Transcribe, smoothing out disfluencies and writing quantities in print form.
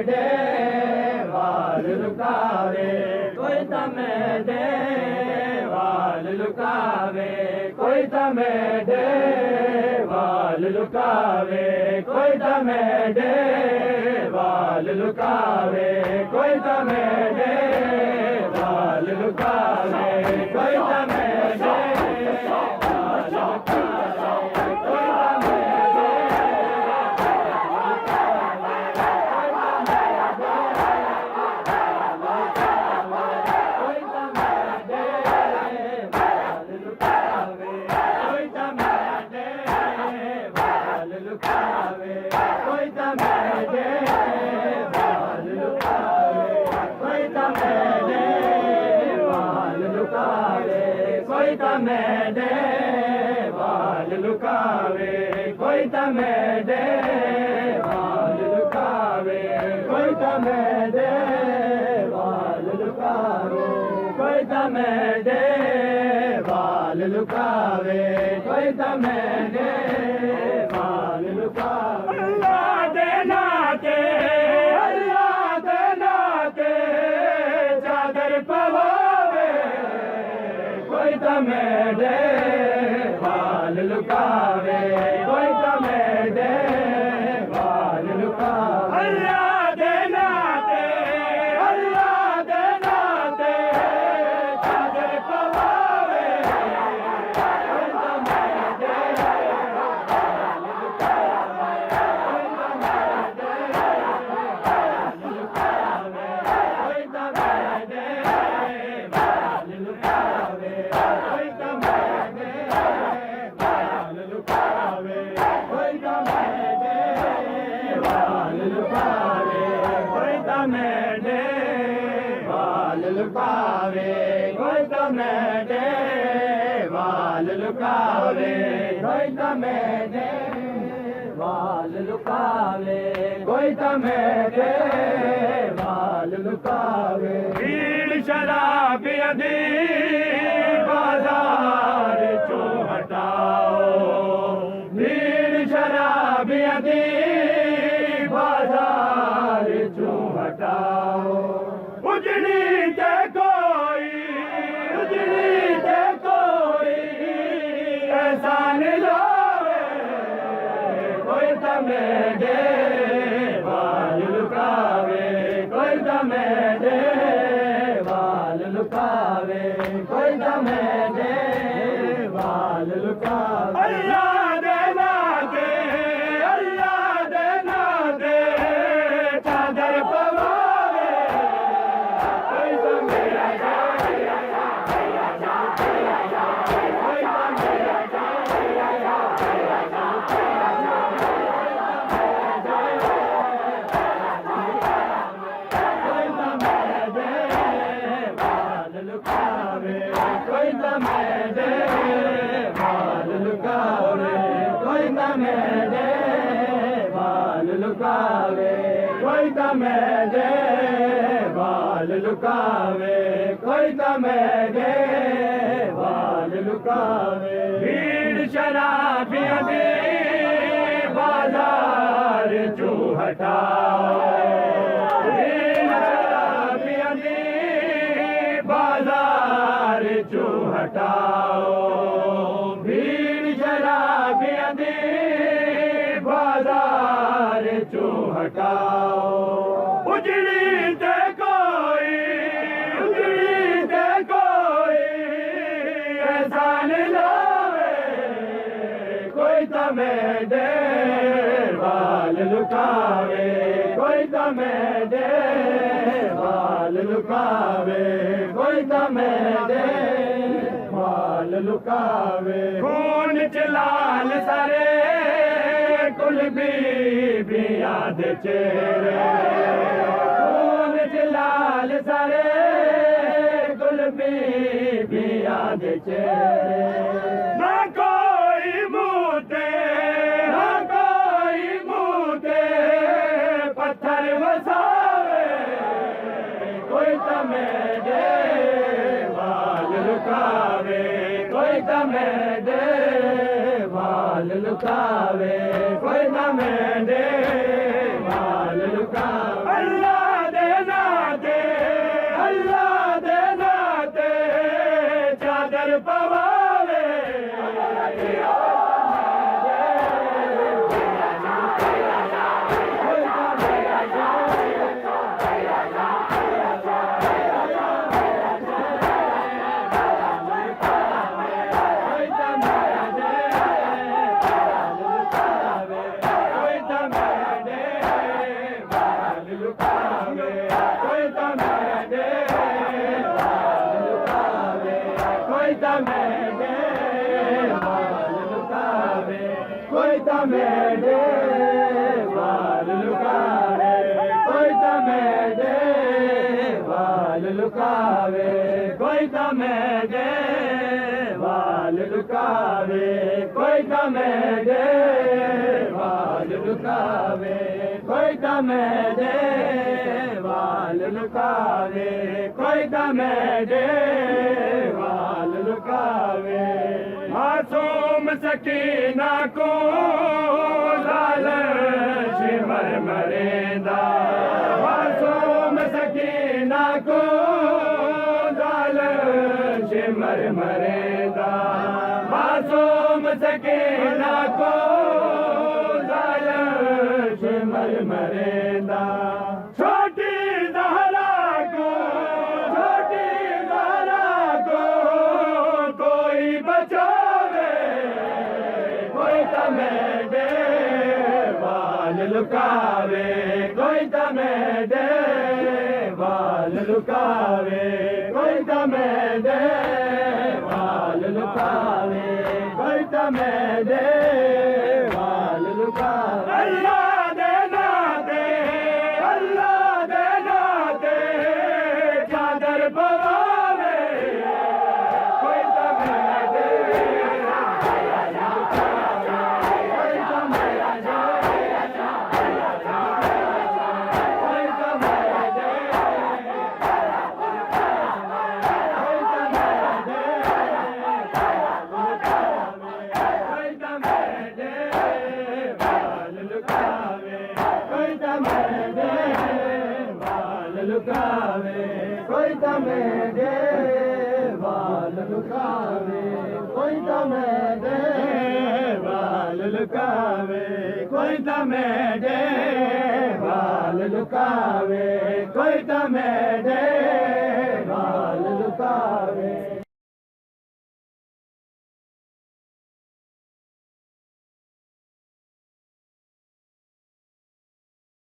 दे वाल लुकावे कोई तमे दे वाल लुकावे कोई तमे दे वाल लुकावे कोई तमे दे वाल लुकावे कोई तमे दे वाल लुकावे कोई तमे दे वाल लुकावे कोई तमे दे वाल लुकावे कोई तमे दे वाल लुकावे कोई तमे दे वाल लुकावे कोई तमे दे वाल लुकावे कोई तमे दे वाल लुकावे कोई तमे दे वाल लुकावे कोई तमे दे वाल लुकावे अल्लाह दे नाते चादर पवावे कोई तमे दे वाल लुकावे कोई तमे दे वाल लुकावे अल्लाह दे नाते चादर पवावे कोई तमे दे वाल लुकावे कोई तमे दे वाल लुकावे कोई तमे दे वाल लुकावे कोई तमे दे वाल लुकावे कोई तमे दे वाल लुकावे कोई तमे दे वाल लुकावे कोई तमे दे वाल लुकावे कोई तमे दे वाल लुकावे कोई तमे दे वाल लुकावे भीड़ शराबिया दी बाजार चो हटाओ भीड़ शराबिया दी बाजार चो हटाओ उजड़ी ते कोई एहसान लावे कोई तमे दे वाल लुकावे कोई तमे दे वाल लुकावे कोई तमे दे वाल लुकावे अल्लाह दे नाते चादर पवावे कोई तमे दे कोई तमे दे वाल लुकावे कोई तमे दे वाल लुकावे कोई तमे दे वाल लुकावे कोई तमे दे वाल लुकावे भीड़ शराबिया दे बाजार चो हटाओ भीड़ शराबिया दे बाजार चो हटाओ भीड़ शराबिया दे बाजार चो हटाओ उजड़ी ते कोई एहसान लावे कोई तमे दे वाल लुकावे कोई तमे दे वाल लुकावे कोई तमे दे वाल लुकावे खून च लाल सारे कुल बीबी याद चेहरे खून च लाल सारे कुल बीबी याद चेहरे ना कोई मूते पत्थर वसावे कोई तमे दे वाल लुकावे कोई तमे दे वाल लुकावे कोई तमे दे वाल लुकावे अल्लाह दे नाते अल्लाह दे नाते चादर पवावे कोई तमें वाल लुकावे कोई तमें वाल लुकावे कोई तमें वाल लुकावे कोई तमें वाल लुकावे कोई तमें वाल लुकावे कोई तमें वाल लुकावे मासूम सकीना को लालच मर मरेंदा मासूम सकीना को लालच मर मरेंदा मासूम सकीना को लालच मर मरेंदा छोटी ज़हरा को कोई बचावे कोई तमें वाल लुकावे कोई तमें वाल लुकावे कोई तमें वाल लुकावे कोई तमें वाल लुकावे अल्लाह दे नाते चादर पवावे कोई लुकावे कोई तमें वाल लुकावे कोई तमें वाल लुकावे कोई तमें वाल लुकावे कोई तमें वाल लुकावे